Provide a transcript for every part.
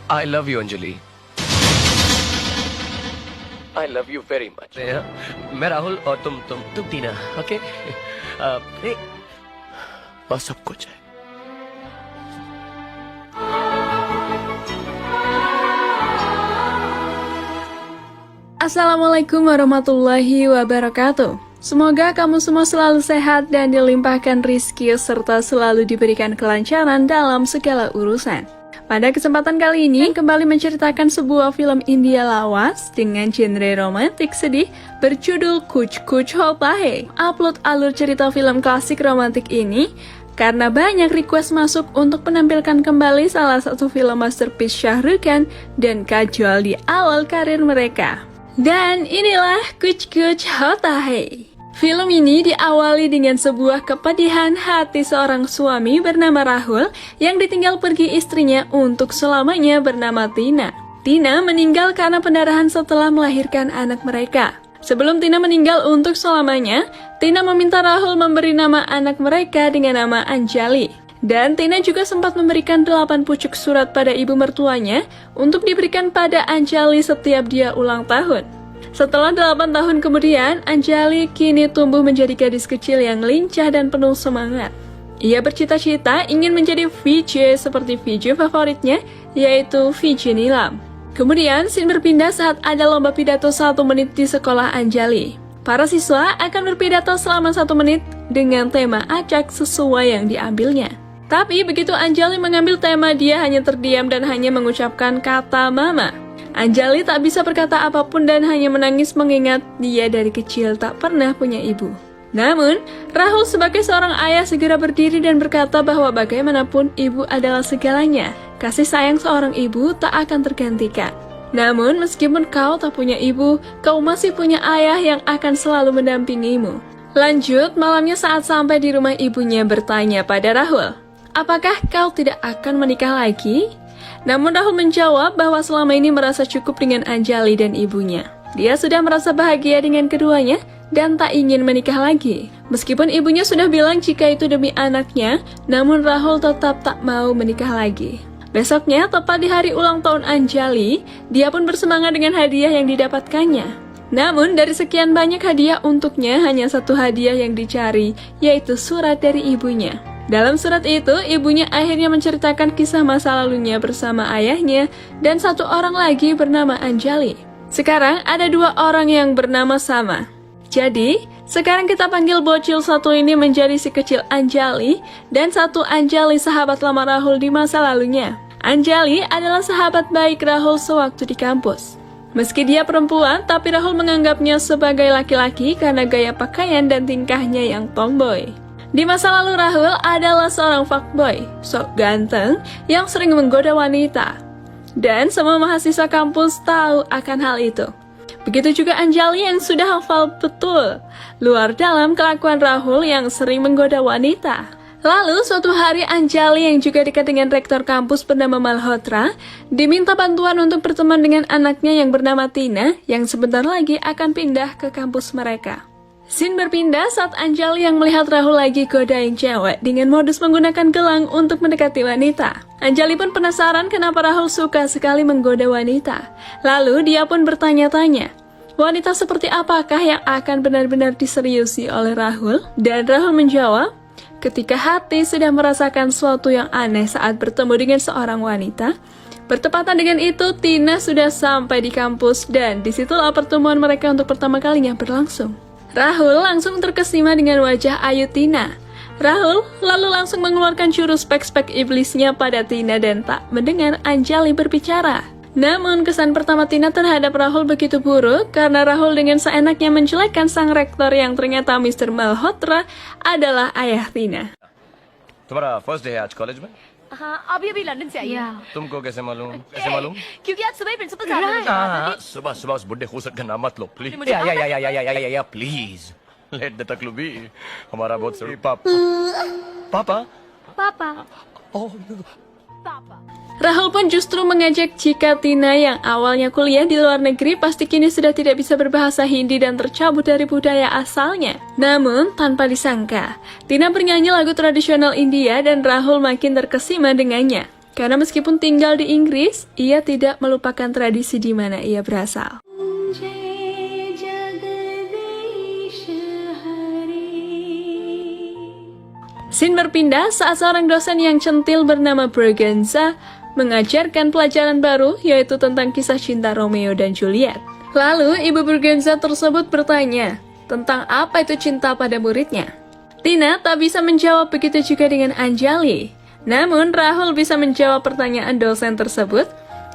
I love you, Anjali. I love you very much. मैं राहुल और तुम टीना, okay? बस सब कुछ है. Assalamualaikum warahmatullahi wabarakatuh. Semoga kamu semua selalu sehat dan dilimpahkan rizki serta selalu diberikan kelancaran dalam segala urusan. Pada kesempatan kali ini, kembali menceritakan sebuah film India lawas dengan genre romantik sedih berjudul Kuch Kuch Hota Hai. Upload alur cerita film klasik romantik ini karena banyak request masuk untuk menampilkan kembali salah satu film masterpiece Shah Rukh Khan dan Kajol di awal karir mereka. Dan inilah Kuch Kuch Hota Hai. Film ini diawali dengan sebuah kepedihan hati seorang suami bernama Rahul yang ditinggal pergi istrinya untuk selamanya bernama Tina. Tina meninggal karena pendarahan setelah melahirkan anak mereka. Sebelum Tina meninggal untuk selamanya, Tina meminta Rahul memberi nama anak mereka dengan nama Anjali. Dan Tina juga sempat memberikan 8 pucuk surat pada ibu mertuanya untuk diberikan pada Anjali setiap dia ulang tahun. Setelah 8 tahun kemudian, Anjali kini tumbuh menjadi gadis kecil yang lincah dan penuh semangat. Ia bercita-cita ingin menjadi VJ seperti VJ favoritnya, yaitu VJ Nilam. Kemudian, scene berpindah saat ada lomba pidato 1 menit di sekolah Anjali. Para siswa akan berpidato selama 1 menit dengan tema acak sesuai yang diambilnya. Tapi begitu Anjali mengambil tema, dia hanya terdiam dan hanya mengucapkan kata mama. Anjali tak bisa berkata apapun dan hanya menangis mengingat dia dari kecil tak pernah punya ibu. Namun, Rahul sebagai seorang ayah segera berdiri dan berkata bahwa bagaimanapun ibu adalah segalanya. Kasih sayang seorang ibu tak akan tergantikan. Namun, meskipun kau tak punya ibu, kau masih punya ayah yang akan selalu mendampingimu. Lanjut, malamnya saat sampai di rumah ibunya bertanya pada Rahul, apakah kau tidak akan menikah lagi? Namun Rahul menjawab bahwa selama ini merasa cukup dengan Anjali dan ibunya. Dia sudah merasa bahagia dengan keduanya dan tak ingin menikah lagi. Meskipun ibunya sudah bilang jika itu demi anaknya, namun Rahul tetap tak mau menikah lagi. Besoknya, tepat di hari ulang tahun Anjali, dia pun bersemangat dengan hadiah yang didapatkannya. Namun dari sekian banyak hadiah untuknya, hanya satu hadiah yang dicari, yaitu surat dari ibunya. Dalam surat itu, ibunya akhirnya menceritakan kisah masa lalunya bersama ayahnya dan satu orang lagi bernama Anjali. Sekarang ada 2 orang yang bernama sama. Jadi, sekarang kita panggil bocil satu ini menjadi si kecil Anjali dan satu Anjali sahabat lama Rahul di masa lalunya. Anjali adalah sahabat baik Rahul sewaktu di kampus. Meski dia perempuan, tapi Rahul menganggapnya sebagai laki-laki karena gaya pakaian dan tingkahnya yang tomboy. Di masa lalu Rahul adalah seorang fuckboy, sok ganteng, yang sering menggoda wanita. Dan semua mahasiswa kampus tahu akan hal itu. Begitu juga Anjali yang sudah hafal betul luar dalam kelakuan Rahul yang sering menggoda wanita. Lalu suatu hari Anjali yang juga dekat dengan rektor kampus bernama Malhotra diminta bantuan untuk berteman dengan anaknya yang bernama Tina yang sebentar lagi akan pindah ke kampus mereka. Scene berpindah saat Anjali yang melihat Rahul lagi godain cewek dengan modus menggunakan gelang untuk mendekati wanita. Anjali pun penasaran kenapa Rahul suka sekali menggoda wanita. Lalu dia pun bertanya-tanya, wanita seperti apakah yang akan benar-benar diseriusi oleh Rahul? Dan Rahul menjawab, ketika hati sudah merasakan sesuatu yang aneh saat bertemu dengan seorang wanita. Bertepatan dengan itu, Tina sudah sampai di kampus dan disitulah pertemuan mereka untuk pertama kalinya berlangsung. Rahul langsung terkesima dengan wajah ayu Tina. Rahul lalu langsung mengeluarkan jurus spek-spek iblisnya pada Tina dan tak mendengar Anjali berbicara. Namun kesan pertama Tina terhadap Rahul begitu buruk karena Rahul dengan seenaknya menjelekkan sang rektor yang ternyata Mr. Malhotra adalah ayah Tina. तुम्हारा first day है आज कॉलेज में? हाँ अभी लंदन से आई है। तुमको कैसे मालूम? कैसे मालूम? क्योंकि आज सुबह ही प्रिंसिपल साहब ने मुझे कहा था कि सुबह सुबह उस बुड्ढे खूसट का नाम मत लो प्लीज। मुझे या प्लीज लेट द तकलू बी। हमारा बहुत सॉरी पापा पापा पापा ओह पापा Rahul pun justru mengajak jika Tina yang awalnya kuliah di luar negeri pasti kini sudah tidak bisa berbahasa Hindi dan tercabut dari budaya asalnya. Namun, tanpa disangka, Tina bernyanyi lagu tradisional India dan Rahul makin terkesima dengannya. Karena meskipun tinggal di Inggris, ia tidak melupakan tradisi di mana ia berasal. Scene berpindah saat seorang dosen yang centil bernama Berganza mengajarkan pelajaran baru, yaitu tentang kisah cinta Romeo dan Juliet. Lalu, ibu Berganza tersebut bertanya tentang apa itu cinta pada muridnya. Tina tak bisa menjawab, begitu juga dengan Anjali. Namun, Rahul bisa menjawab pertanyaan dosen tersebut,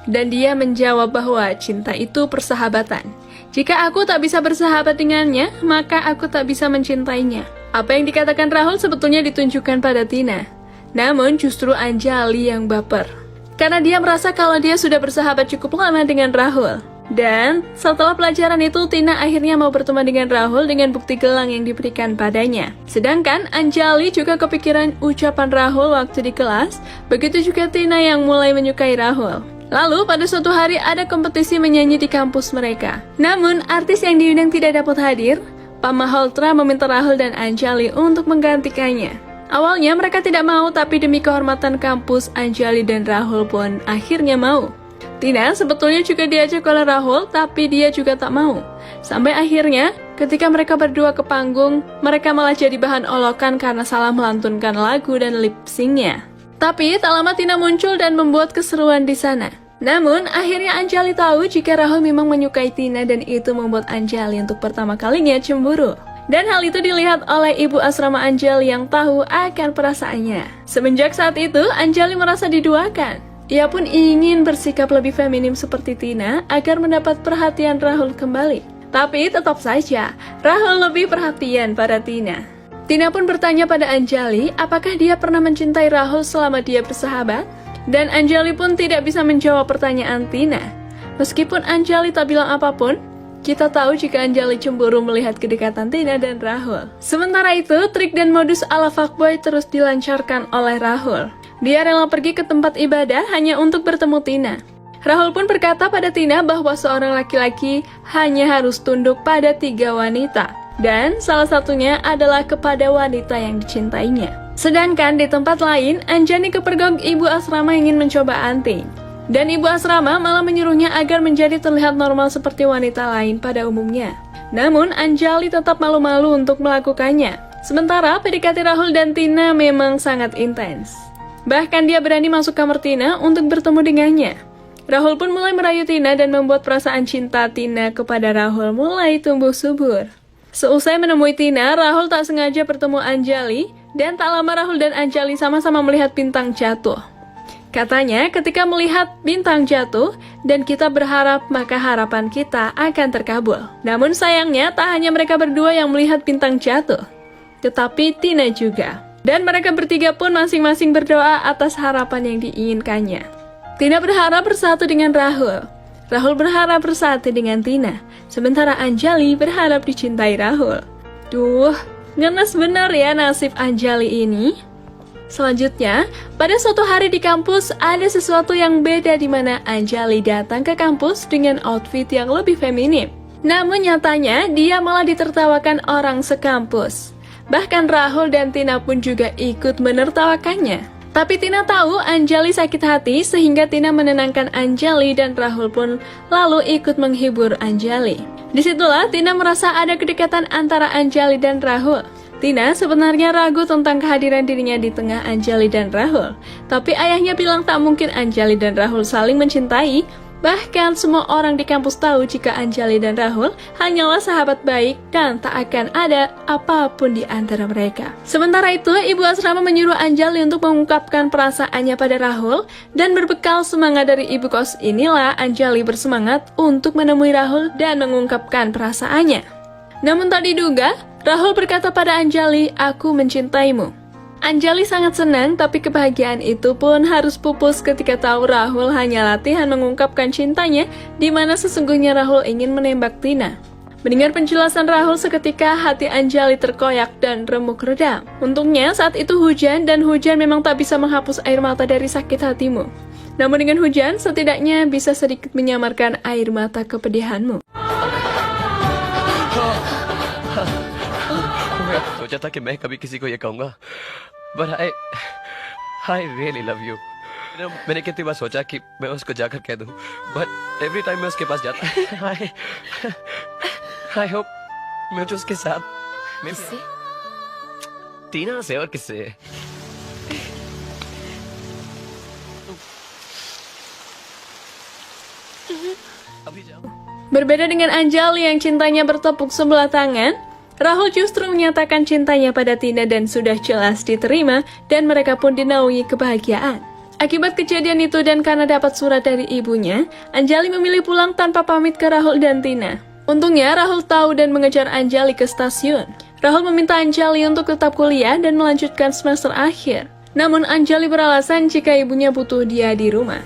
dan dia menjawab bahwa cinta itu persahabatan. Jika aku tak bisa bersahabat dengannya, maka aku tak bisa mencintainya. Apa yang dikatakan Rahul sebetulnya ditunjukkan pada Tina. Namun, justru Anjali yang baper. Karena dia merasa kalau dia sudah bersahabat cukup lama dengan Rahul. Dan setelah pelajaran itu, Tina akhirnya mau bertemu dengan Rahul dengan bukti gelang yang diberikan padanya. Sedangkan Anjali juga kepikiran ucapan Rahul waktu di kelas, begitu juga Tina yang mulai menyukai Rahul. Lalu pada suatu hari ada kompetisi menyanyi di kampus mereka. Namun artis yang diundang tidak dapat hadir. Pak Malhotra meminta Rahul dan Anjali untuk menggantikannya. Awalnya mereka tidak mau, tapi demi kehormatan kampus, Anjali dan Rahul pun akhirnya mau. Tina sebetulnya juga diajak oleh Rahul, tapi dia juga tak mau. Sampai akhirnya, ketika mereka berdua ke panggung, mereka malah jadi bahan olokan karena salah melantunkan lagu dan lip-syncnya. Tapi tak lama Tina muncul dan membuat keseruan di sana. Namun, akhirnya Anjali tahu jika Rahul memang menyukai Tina, dan itu membuat Anjali untuk pertama kalinya cemburu. Dan hal itu dilihat oleh ibu asrama Anjali yang tahu akan perasaannya. Semenjak saat itu, Anjali merasa diduakan. Ia pun ingin bersikap lebih feminim seperti Tina agar mendapat perhatian Rahul kembali. Tapi tetap saja, Rahul lebih perhatian pada Tina. Tina pun bertanya pada Anjali apakah dia pernah mencintai Rahul selama dia bersahabat. Dan Anjali pun tidak bisa menjawab pertanyaan Tina. Meskipun Anjali tak bilang apapun, kita tahu jika Anjali cemburu melihat kedekatan Tina dan Rahul. Sementara itu, trik dan modus ala fuckboy terus dilancarkan oleh Rahul. Dia rela pergi ke tempat ibadah hanya untuk bertemu Tina. Rahul pun berkata pada Tina bahwa seorang laki-laki hanya harus tunduk pada 3 wanita. Dan salah satunya adalah kepada wanita yang dicintainya. Sedangkan di tempat lain, Anjani kepergok ibu asrama ingin mencoba anting. Dan ibu asrama malah menyuruhnya agar menjadi terlihat normal seperti wanita lain pada umumnya. Namun, Anjali tetap malu-malu untuk melakukannya. Sementara PDKT Rahul dan Tina memang sangat intens. Bahkan dia berani masuk kamar Tina untuk bertemu dengannya. Rahul pun mulai merayu Tina dan membuat perasaan cinta Tina kepada Rahul mulai tumbuh subur. Seusai menemui Tina, Rahul tak sengaja bertemu Anjali, dan tak lama Rahul dan Anjali sama-sama melihat bintang jatuh. Katanya, ketika melihat bintang jatuh dan kita berharap, maka harapan kita akan terkabul. Namun sayangnya, tak hanya mereka berdua yang melihat bintang jatuh, tetapi Tina juga. Dan mereka bertiga pun masing-masing berdoa atas harapan yang diinginkannya. Tina berharap bersatu dengan Rahul. Rahul berharap bersatu dengan Tina. Sementara Anjali berharap dicintai Rahul. Duh, ngenes bener ya nasib Anjali ini. Selanjutnya, pada suatu hari di kampus ada sesuatu yang beda di mana Anjali datang ke kampus dengan outfit yang lebih feminim. Namun nyatanya dia malah ditertawakan orang sekampus. Bahkan Rahul dan Tina pun juga ikut menertawakannya. Tapi Tina tahu Anjali sakit hati sehingga Tina menenangkan Anjali dan Rahul pun lalu ikut menghibur Anjali. Disitulah Tina merasa ada kedekatan antara Anjali dan Rahul. Tina sebenarnya ragu tentang kehadiran dirinya di tengah Anjali dan Rahul. Tapi ayahnya bilang tak mungkin Anjali dan Rahul saling mencintai. Bahkan semua orang di kampus tahu jika Anjali dan Rahul hanyalah sahabat baik dan tak akan ada apapun di antara mereka. Sementara itu, ibu asrama menyuruh Anjali untuk mengungkapkan perasaannya pada Rahul, dan berbekal semangat dari ibu kos inilah Anjali bersemangat untuk menemui Rahul dan mengungkapkan perasaannya. Namun tak diduga, Rahul berkata pada Anjali, "Aku mencintaimu." Anjali sangat senang, tapi kebahagiaan itu pun harus pupus ketika tahu Rahul hanya latihan mengungkapkan cintanya, di mana sesungguhnya Rahul ingin menembak Tina. Mendengar penjelasan Rahul seketika hati Anjali terkoyak dan remuk redam. Untungnya saat itu hujan, dan hujan memang tak bisa menghapus air mata dari sakit hatimu. Namun dengan hujan, setidaknya bisa sedikit menyamarkan air mata kepedihanmu. सोचा था कि मैं कभी किसी को ये कहूंगा, but I really love you. मैंने कितनी बार सोचा कि मैं उसको जाकर कह दूं, बट एवरी टाइम मैं उसके पास जाता आई होप मैं जो उसके साथ किससे? टीना से और किससे अभी जाओ. Berbeda dengan Anjali yang cintanya bertepuk sebelah tangan, Rahul justru menyatakan cintanya pada Tina dan sudah jelas diterima dan mereka pun dinaungi kebahagiaan. Akibat kejadian itu dan karena dapat surat dari ibunya, Anjali memilih pulang tanpa pamit ke Rahul dan Tina. Untungnya Rahul tahu dan mengejar Anjali ke stasiun. Rahul meminta Anjali untuk tetap kuliah dan melanjutkan semester akhir. Namun Anjali beralasan jika ibunya butuh dia di rumah.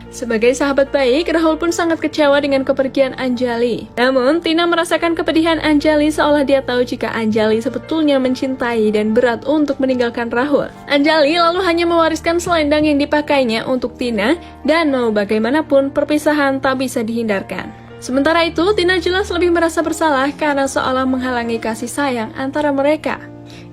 Sebagai sahabat baik, Rahul pun sangat kecewa dengan kepergian Anjali. Namun, Tina merasakan kepedihan Anjali seolah dia tahu jika Anjali sebetulnya mencintai dan berat untuk meninggalkan Rahul. Anjali lalu hanya mewariskan selendang yang dipakainya untuk Tina dan mau bagaimanapun perpisahan tak bisa dihindarkan. Sementara itu, Tina jelas lebih merasa bersalah karena seolah menghalangi kasih sayang antara mereka.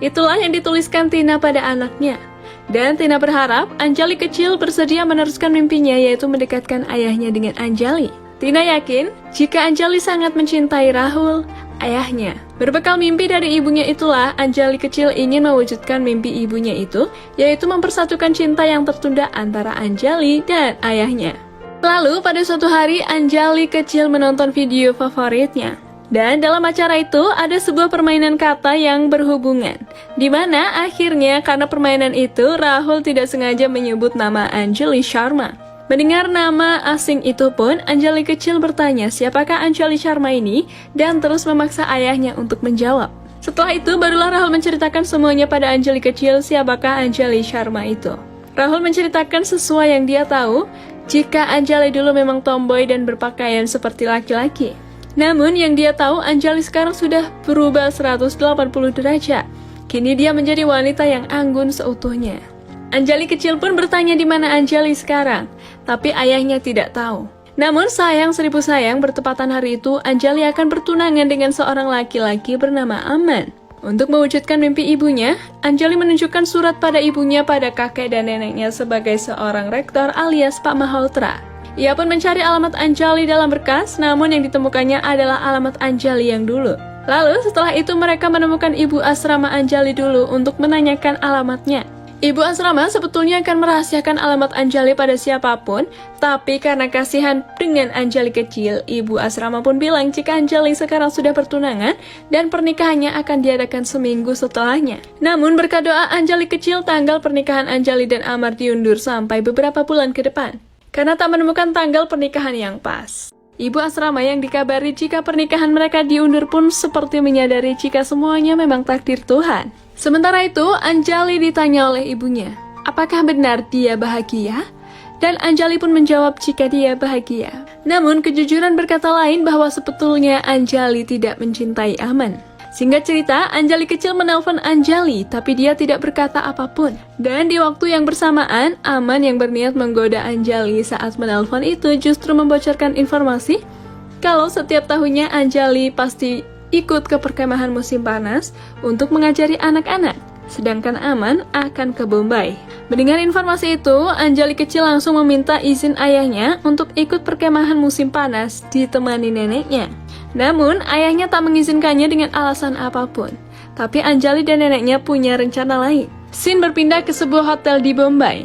Itulah yang dituliskan Tina pada anaknya. Dan Tina berharap Anjali kecil bersedia meneruskan mimpinya yaitu mendekatkan ayahnya dengan Anjali. Tina yakin jika Anjali sangat mencintai Rahul, ayahnya. Berbekal mimpi dari ibunya itulah Anjali kecil ingin mewujudkan mimpi ibunya itu, yaitu mempersatukan cinta yang tertunda antara Anjali dan ayahnya. Lalu pada suatu hari Anjali kecil menonton video favoritnya. Dan dalam acara itu ada sebuah permainan kata yang berhubungan, di mana akhirnya karena permainan itu Rahul tidak sengaja menyebut nama Anjali Sharma. Mendengar nama asing itu pun Anjali kecil bertanya siapakah Anjali Sharma ini dan terus memaksa ayahnya untuk menjawab. Setelah itu barulah Rahul menceritakan semuanya pada Anjali kecil siapakah Anjali Sharma itu. Rahul menceritakan sesuai yang dia tahu jika Anjali dulu memang tomboy dan berpakaian seperti laki-laki. Namun yang dia tahu Anjali sekarang sudah berubah 180 derajat. Kini dia menjadi wanita yang anggun seutuhnya. Anjali kecil pun bertanya di mana Anjali sekarang, tapi ayahnya tidak tahu. Namun sayang seribu sayang bertepatan hari itu Anjali akan bertunangan dengan seorang laki-laki bernama Aman. Untuk mewujudkan mimpi ibunya, Anjali menunjukkan surat pada ibunya pada kakek dan neneknya sebagai seorang rektor alias Pak Malhotra. Ia pun mencari alamat Anjali dalam berkas, namun yang ditemukannya adalah alamat Anjali yang dulu. Lalu setelah itu mereka menemukan ibu asrama Anjali dulu untuk menanyakan alamatnya. Ibu asrama sebetulnya akan merahasiakan alamat Anjali pada siapapun, tapi karena kasihan dengan Anjali kecil, ibu asrama pun bilang jika Anjali sekarang sudah bertunangan dan pernikahannya akan diadakan seminggu setelahnya. Namun berkat doa Anjali kecil, tanggal pernikahan Anjali dan Amar diundur sampai beberapa bulan ke depan, karena tak menemukan tanggal pernikahan yang pas. Ibu asrama yang dikabari jika pernikahan mereka diundur pun seperti menyadari jika semuanya memang takdir Tuhan. Sementara itu, Anjali ditanya oleh ibunya, apakah benar dia bahagia? Dan Anjali pun menjawab jika dia bahagia. Namun kejujuran berkata lain bahwa sebetulnya Anjali tidak mencintai Aman. Singkat cerita, Anjali kecil menelpon Anjali, tapi dia tidak berkata apapun. Dan di waktu yang bersamaan, Aman yang berniat menggoda Anjali saat menelpon itu justru membocorkan informasi kalau setiap tahunnya Anjali pasti ikut ke perkemahan musim panas untuk mengajari anak-anak, sedangkan Aman akan ke Bombay. Mendengar informasi itu, Anjali kecil langsung meminta izin ayahnya untuk ikut perkemahan musim panas ditemani neneknya. Namun, ayahnya tak mengizinkannya dengan alasan apapun. Tapi Anjali dan neneknya punya rencana lain. Scene berpindah ke sebuah hotel di Bombay.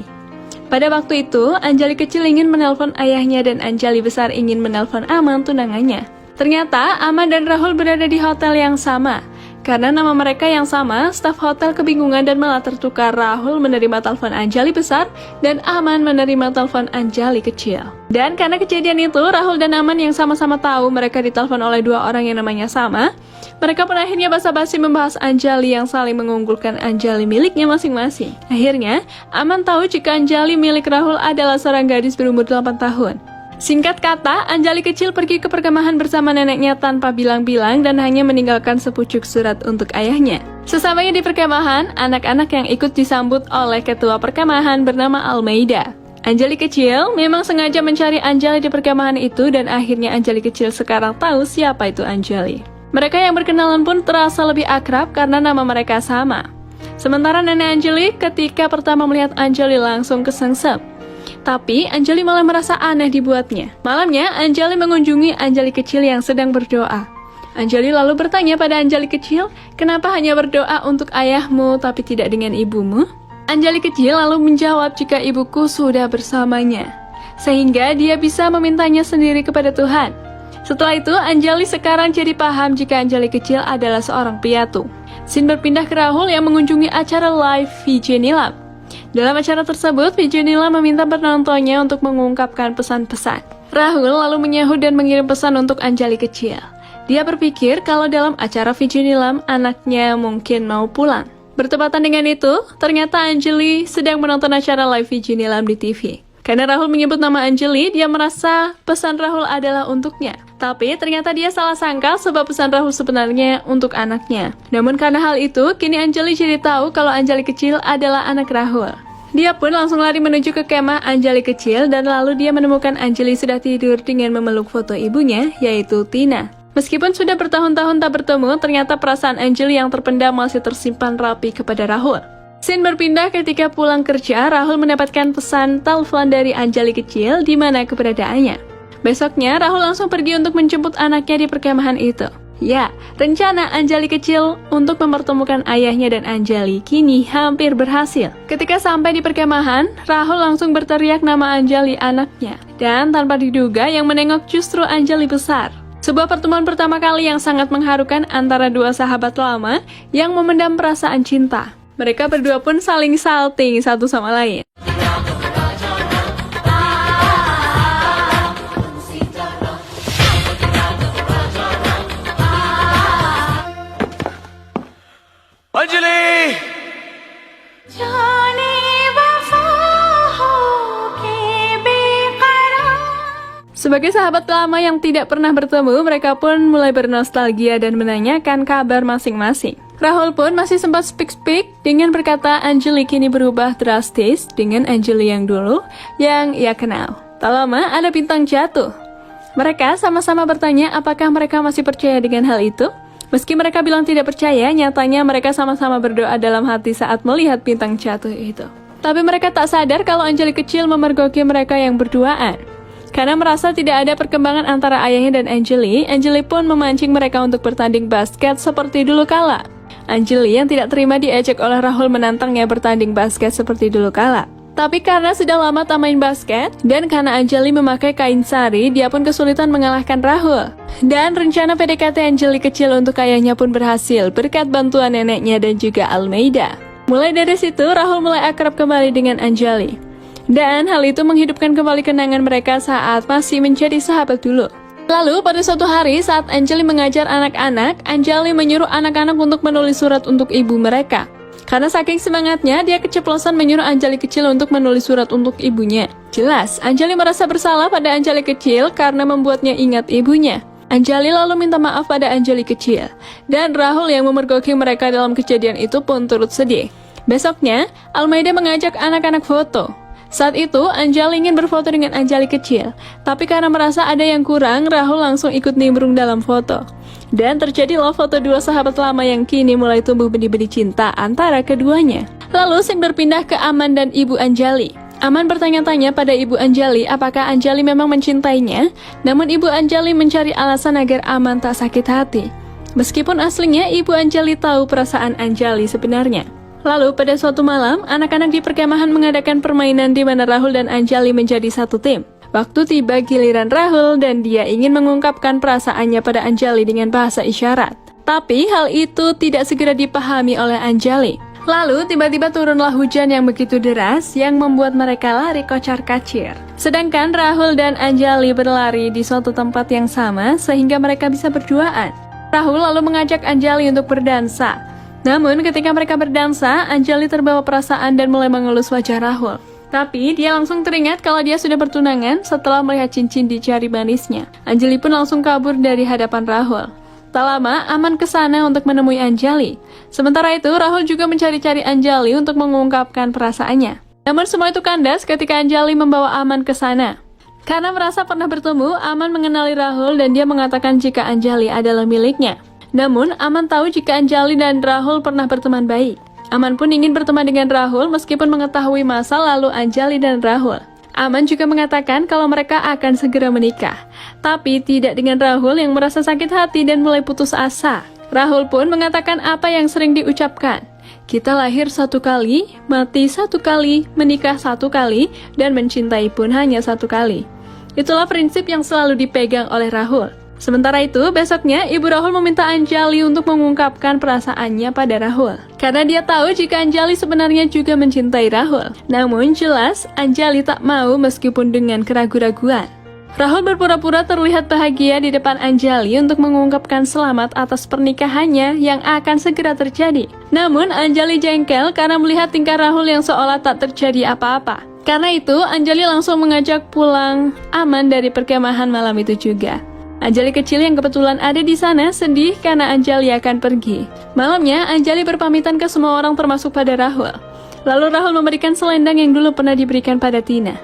Pada waktu itu, Anjali kecil ingin menelpon ayahnya dan Anjali besar ingin menelpon Aman tunangannya. Ternyata, Aman dan Rahul berada di hotel yang sama. Karena nama mereka yang sama, staf hotel kebingungan dan malah tertukar. Rahul menerima telepon Anjali besar dan Aman menerima telepon Anjali kecil. Dan karena kejadian itu, Rahul dan Aman yang sama-sama tahu mereka ditelepon oleh dua orang yang namanya sama, mereka pun akhirnya basa-basi membahas Anjali yang saling mengunggulkan Anjali miliknya masing-masing. Akhirnya, Aman tahu jika Anjali milik Rahul adalah seorang gadis berumur 8 tahun. Singkat kata, Anjali kecil pergi ke perkemahan bersama neneknya tanpa bilang-bilang dan hanya meninggalkan sepucuk surat untuk ayahnya. Sesampainya di perkemahan, anak-anak yang ikut disambut oleh ketua perkemahan bernama Almeida. Anjali kecil memang sengaja mencari Anjali di perkemahan itu dan akhirnya Anjali kecil sekarang tahu siapa itu Anjali. Mereka yang berkenalan pun terasa lebih akrab karena nama mereka sama. Sementara nenek Anjali ketika pertama melihat Anjali langsung kesengsem. Tapi Anjali malah merasa aneh dibuatnya. Malamnya, Anjali mengunjungi Anjali kecil yang sedang berdoa. Anjali lalu bertanya pada Anjali kecil, kenapa hanya berdoa untuk ayahmu tapi tidak dengan ibumu? Anjali kecil lalu menjawab jika ibuku sudah bersamanya, sehingga dia bisa memintanya sendiri kepada Tuhan. Setelah itu, Anjali sekarang jadi paham jika Anjali kecil adalah seorang piatu. Scene berpindah ke Rahul yang mengunjungi acara live VJ Nilam. Dalam acara tersebut, VJ Nilam meminta penontonnya untuk mengungkapkan pesan-pesan. Rahul lalu menyahut dan mengirim pesan untuk Anjali kecil. Dia berpikir kalau dalam acara VJ Nilam, anaknya mungkin mau pulang. Bertepatan dengan itu, ternyata Anjali sedang menonton acara live VJ Nilam di TV. Karena Rahul menyebut nama Anjali, dia merasa pesan Rahul adalah untuknya. Tapi ternyata dia salah sangka sebab pesan Rahul sebenarnya untuk anaknya. Namun karena hal itu, kini Anjali jadi tahu kalau Anjali kecil adalah anak Rahul. Dia pun langsung lari menuju ke kemah Anjali kecil dan lalu dia menemukan Anjali sudah tidur dengan memeluk foto ibunya, yaitu Tina. Meskipun sudah bertahun-tahun tak bertemu, ternyata perasaan Anjali yang terpendam masih tersimpan rapi kepada Rahul. Scene berpindah ketika pulang kerja, Rahul mendapatkan pesan telepon dari Anjali kecil di mana keberadaannya. Besoknya, Rahul langsung pergi untuk menjemput anaknya di perkemahan itu. Ya, rencana Anjali kecil untuk mempertemukan ayahnya dan Anjali kini hampir berhasil. Ketika sampai di perkemahan, Rahul langsung berteriak nama Anjali anaknya. Dan tanpa diduga, yang menengok justru Anjali besar. Sebuah pertemuan pertama kali yang sangat mengharukan antara dua sahabat lama yang memendam perasaan cinta. Mereka berdua pun saling salting satu sama lain. Anjali Sebagai sahabat lama yang tidak pernah bertemu, mereka pun mulai bernostalgia dan menanyakan kabar masing-masing. Rahul pun masih sempat speak-speak dengan berkata Anjali kini berubah drastis dengan Anjali yang dulu yang ia kenal. Tak lama ada bintang jatuh. Mereka sama-sama bertanya apakah mereka masih percaya dengan hal itu. Meski mereka bilang tidak percaya, nyatanya mereka sama-sama berdoa dalam hati saat melihat bintang jatuh itu. Tapi mereka tak sadar kalau Anjali kecil memergoki mereka yang berduaan. Karena merasa tidak ada perkembangan antara ayahnya dan Anjali, Anjali pun memancing mereka untuk bertanding basket seperti dulu kala. Anjali yang tidak terima diajak oleh Rahul menantangnya bertanding basket seperti dulu kala. Tapi karena sudah lama tak main basket, dan karena Anjali memakai kain sari, dia pun kesulitan mengalahkan Rahul. Dan rencana PDKT Anjali kecil untuk ayahnya pun berhasil berkat bantuan neneknya dan juga Almeida. Mulai dari situ, Rahul mulai akrab kembali dengan Anjali. Dan hal itu menghidupkan kembali kenangan mereka saat masih menjadi sahabat dulu. Lalu pada suatu hari saat Anjali mengajar anak-anak, Anjali menyuruh anak-anak untuk menulis surat untuk ibu mereka. Karena saking semangatnya, dia keceplosan menyuruh Anjali kecil untuk menulis surat untuk ibunya. Jelas, Anjali merasa bersalah pada Anjali kecil karena membuatnya ingat ibunya. Anjali lalu minta maaf pada Anjali kecil. Dan Rahul yang memergoki mereka dalam kejadian itu pun turut sedih. Besoknya, Almeida mengajak anak-anak foto. Saat itu, Anjali ingin berfoto dengan Anjali kecil. Tapi karena merasa ada yang kurang, Rahul langsung ikut nimbrung dalam foto. Dan terjadilah foto dua sahabat lama yang kini mulai tumbuh benih-benih cinta antara keduanya. Lalu scene berpindah ke Aman dan Ibu Anjali. Aman bertanya-tanya pada Ibu Anjali apakah Anjali memang mencintainya, namun Ibu Anjali mencari alasan agar Aman tak sakit hati. Meskipun aslinya Ibu Anjali tahu perasaan Anjali sebenarnya. Lalu pada suatu malam, anak-anak di perkemahan mengadakan permainan di mana Rahul dan Anjali menjadi satu tim. Waktu tiba giliran Rahul dan dia ingin mengungkapkan perasaannya pada Anjali dengan bahasa isyarat. Tapi hal itu tidak segera dipahami oleh Anjali. Lalu tiba-tiba turunlah hujan yang begitu deras yang membuat mereka lari kocar-kacir. Sedangkan Rahul dan Anjali berlari di suatu tempat yang sama sehingga mereka bisa berduaan. Rahul lalu mengajak Anjali untuk berdansa. Namun ketika mereka berdansa, Anjali terbawa perasaan dan mulai mengelus wajah Rahul. Tapi dia langsung teringat kalau dia sudah bertunangan setelah melihat cincin di jari manisnya. Anjali pun langsung kabur dari hadapan Rahul. Tak lama, Aman ke sana untuk menemui Anjali. Sementara itu, Rahul juga mencari-cari Anjali untuk mengungkapkan perasaannya. Namun semua itu kandas ketika Anjali membawa Aman ke sana. Karena merasa pernah bertemu, Aman mengenali Rahul dan dia mengatakan jika Anjali adalah miliknya. Namun, Aman tahu jika Anjali dan Rahul pernah berteman baik. Aman pun ingin berteman dengan Rahul meskipun mengetahui masa lalu Anjali dan Rahul. Aman juga mengatakan kalau mereka akan segera menikah, tapi tidak dengan Rahul yang merasa sakit hati dan mulai putus asa. Rahul pun mengatakan apa yang sering diucapkan. Kita lahir satu kali, mati satu kali, menikah satu kali, dan mencintai pun hanya satu kali. Itulah prinsip yang selalu dipegang oleh Rahul. Sementara itu, besoknya Ibu Rahul meminta Anjali untuk mengungkapkan perasaannya pada Rahul. Karena dia tahu jika Anjali sebenarnya juga mencintai Rahul. Namun jelas, Anjali tak mau meskipun dengan keraguan-raguan. Rahul berpura-pura terlihat bahagia di depan Anjali untuk mengungkapkan selamat atas pernikahannya yang akan segera terjadi. Namun, Anjali jengkel karena melihat tingkah Rahul yang seolah tak terjadi apa-apa. Karena itu, Anjali langsung mengajak pulang Aman dari perkemahan malam itu juga. Anjali kecil yang kebetulan ada di sana sedih karena Anjali akan pergi. Malamnya, Anjali berpamitan ke semua orang termasuk pada Rahul. Lalu Rahul memberikan selendang yang dulu pernah diberikan pada Tina.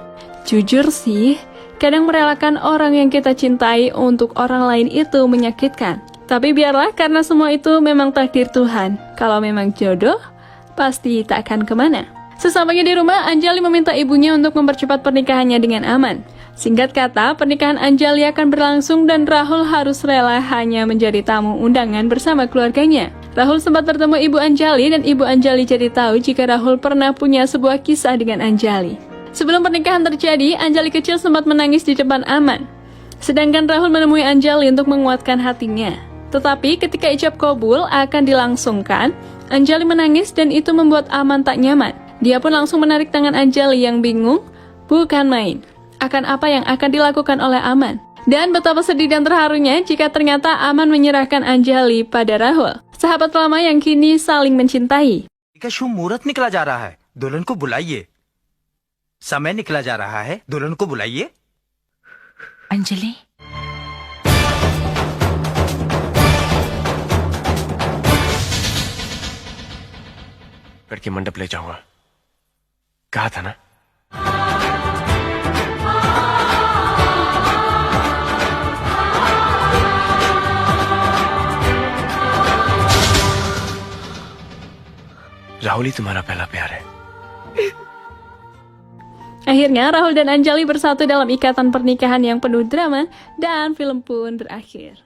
Jujur sih, kadang merelakan orang yang kita cintai untuk orang lain itu menyakitkan. Tapi biarlah karena semua itu memang takdir Tuhan. Kalau memang jodoh, pasti tak akan kemana. Sesampainya di rumah, Anjali meminta ibunya untuk mempercepat pernikahannya dengan Aman. Singkat kata, pernikahan Anjali akan berlangsung dan Rahul harus rela hanya menjadi tamu undangan bersama keluarganya. Rahul sempat bertemu Ibu Anjali dan Ibu Anjali jadi tahu jika Rahul pernah punya sebuah kisah dengan Anjali. Sebelum pernikahan terjadi, Anjali kecil sempat menangis di depan Aman. Sedangkan Rahul menemui Anjali untuk menguatkan hatinya. Tetapi ketika ijab kabul akan dilangsungkan, Anjali menangis dan itu membuat Aman tak nyaman. Dia pun langsung menarik tangan Anjali yang bingung, bukan main, akan apa yang akan dilakukan oleh Aman. Dan betapa sedih dan terharunya jika ternyata Aman menyerahkan Anjali pada Rahul, sahabat lama yang kini saling mencintai. का शुभ मुहूर्त निकला जा रहा है, दुल्हन को बुलाइए। समय निकला जा रहा है, दुल्हन को बुलाइए। अंजलि, लड़की मंडप ले जाऊंगा, कहा था ना। राहुल ही तुम्हारा पहला प्यार है। Akhirnya Rahul dan Anjali bersatu dalam ikatan pernikahan yang penuh drama dan film pun berakhir.